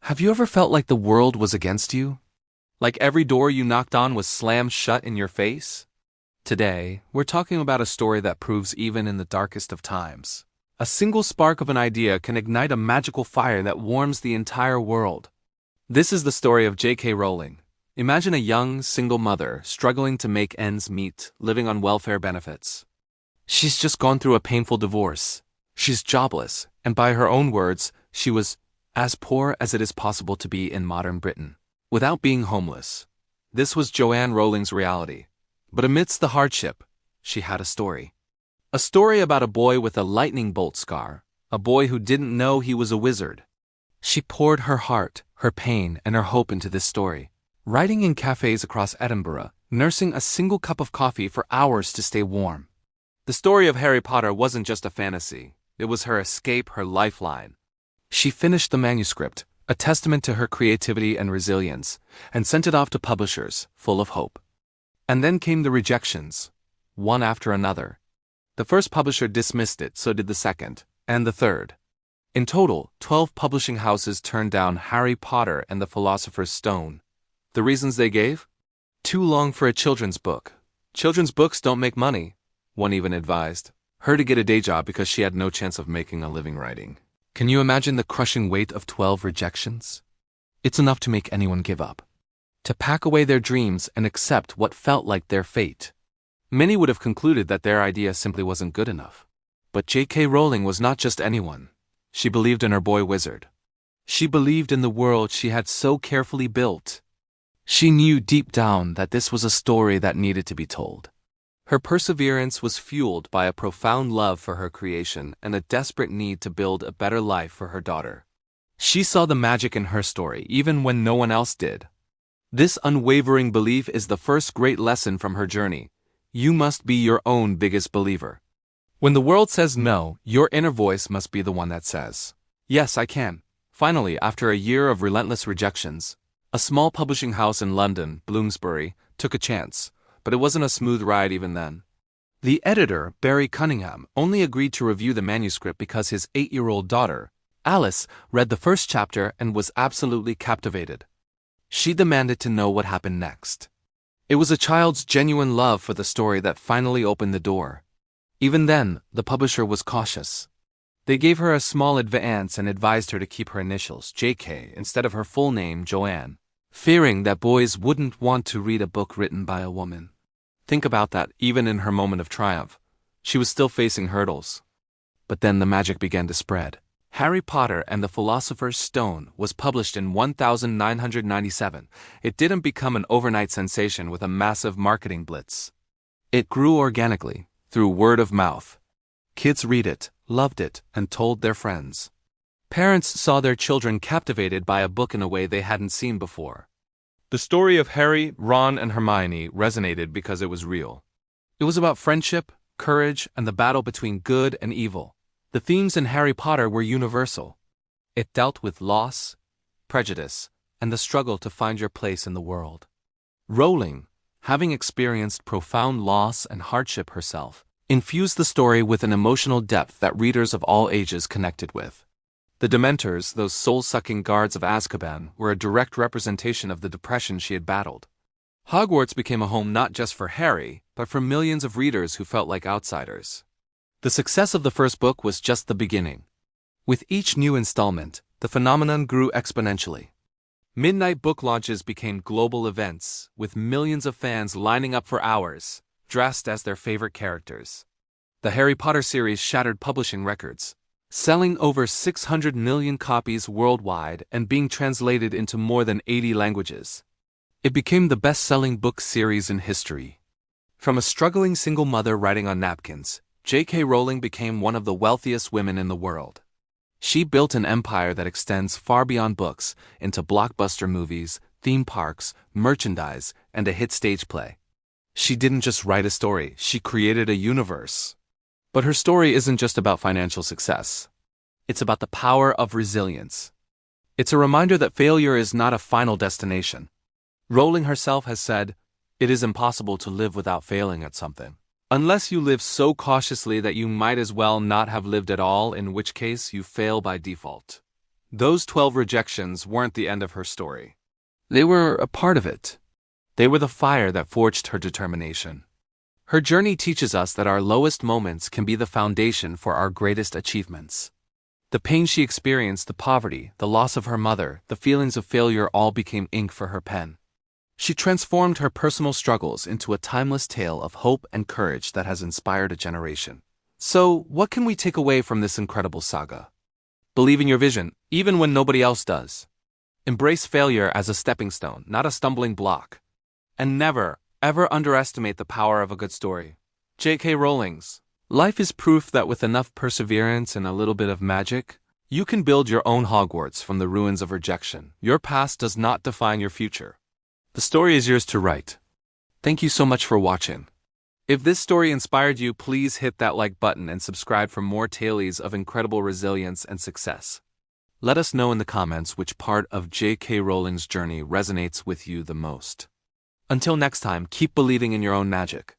Have you ever felt like the world was against you? Like every door you knocked on was slammed shut in your face? Today, we're talking about a story that proves even in the darkest of times, a single spark of an idea can ignite a magical fire that warms the entire world. This is the story of J.K. Rowling. Imagine a young, single mother struggling to make ends meet, living on welfare benefits. She's just gone through a painful divorce. She's jobless, and by her own words, she was as poor as it is possible to be in modern Britain, without being homeless. This was Joanne Rowling's reality. But amidst the hardship, she had a story. A story about a boy with a lightning bolt scar, a boy who didn't know he was a wizard. She poured her heart, her pain, and her hope into this story, writing in cafés across Edinburgh, nursing a single cup of coffee for hours to stay warm. The story of Harry Potter wasn't just a fantasy, it was her escape, her lifeline. She finished the manuscript, a testament to her creativity and resilience, and sent it off to publishers, full of hope. And then came the rejections, one after another. The first publisher dismissed it, so did the second, and the third. In total, 12 publishing houses turned down Harry Potter and the Philosopher's Stone. The reasons they gave? Too long for a children's book. Children's books don't make money, one even advised her to get a day job because she had no chance of making a living writing. Can you imagine the crushing weight of 12 rejections? It's enough to make anyone give up. To pack away their dreams and accept what felt like their fate. Many would have concluded that their idea simply wasn't good enough. But J.K. Rowling was not just anyone. She believed in her boy wizard. She believed in the world she had so carefully built. She knew deep down that this was a story that needed to be told. Her perseverance was fueled by a profound love for her creation and a desperate need to build a better life for her daughter. She saw the magic in her story even when no one else did. This unwavering belief is the first great lesson from her journey. You must be your own biggest believer. When the world says no, your inner voice must be the one that says, "Yes, I can." Finally, after a year of relentless rejections, a small publishing house in London, Bloomsbury, took a chance, but it wasn't a smooth ride even then. The editor, Barry Cunningham, only agreed to review the manuscript because his 8-year-old daughter, Alice, read the first chapter and was absolutely captivated. She demanded to know what happened next. It was a child's genuine love for the story that finally opened the door. Even then, the publisher was cautious. They gave her a small advance and advised her to keep her initials, JK, instead of her full name, Joanne, fearing that boys wouldn't want to read a book written by a woman. Think about that, even in her moment of triumph. She was still facing hurdles. But then the magic began to spread. Harry Potter and the Philosopher's Stone was published in 1997. It didn't become an overnight sensation with a massive marketing blitz. It grew organically, through word of mouth. Kids read it, loved it, and told their friends. Parents saw their children captivated by a book in a way they hadn't seen before. The story of Harry, Ron, and Hermione resonated because it was real. It was about friendship, courage, and the battle between good and evil. The themes in Harry Potter were universal. It dealt with loss, prejudice, and the struggle to find your place in the world. Rowling, having experienced profound loss and hardship herself, infused the story with an emotional depth that readers of all ages connected with. The Dementors, those soul-sucking guards of Azkaban, were a direct representation of the depression she had battled. Hogwarts became a home not just for Harry, but for millions of readers who felt like outsiders. The success of the first book was just the beginning. With each new installment, the phenomenon grew exponentially. Midnight book launches became global events, with millions of fans lining up for hours, dressed as their favorite characters. The Harry Potter series shattered publishing records, selling over 600 million copies worldwide and being translated into more than 80 languages. It became the best-selling book series in history. From a struggling single mother writing on napkins, J.K. Rowling became one of the wealthiest women in the world. She built an empire that extends far beyond books into blockbuster movies, theme parks, merchandise, and a hit stage play. She didn't just write a story, she created a universe. But her story isn't just about financial success. It's about the power of resilience. It's a reminder that failure is not a final destination. Rowling herself has said, "It is impossible to live without failing at something. Unless you live so cautiously that you might as well not have lived at all, in which case you fail by default." Those 12 rejections weren't the end of her story. They were a part of it. They were the fire that forged her determination. Her journey teaches us that our lowest moments can be the foundation for our greatest achievements. The pain she experienced, the poverty, the loss of her mother, the feelings of failure all became ink for her pen. She transformed her personal struggles into a timeless tale of hope and courage that has inspired a generation. So, what can we take away from this incredible saga? Believe in your vision, even when nobody else does. Embrace failure as a stepping stone, not a stumbling block. And never, ever underestimate the power of a good story. J.K. Rowling's life is proof that with enough perseverance and a little bit of magic, you can build your own Hogwarts from the ruins of rejection. Your past does not define your future. The story is yours to write. Thank you so much for watching. If this story inspired you, please hit that like button and subscribe for more tales of incredible resilience and success. Let us know in the comments which part of J.K. Rowling's journey resonates with you the most. Until next time, keep believing in your own magic.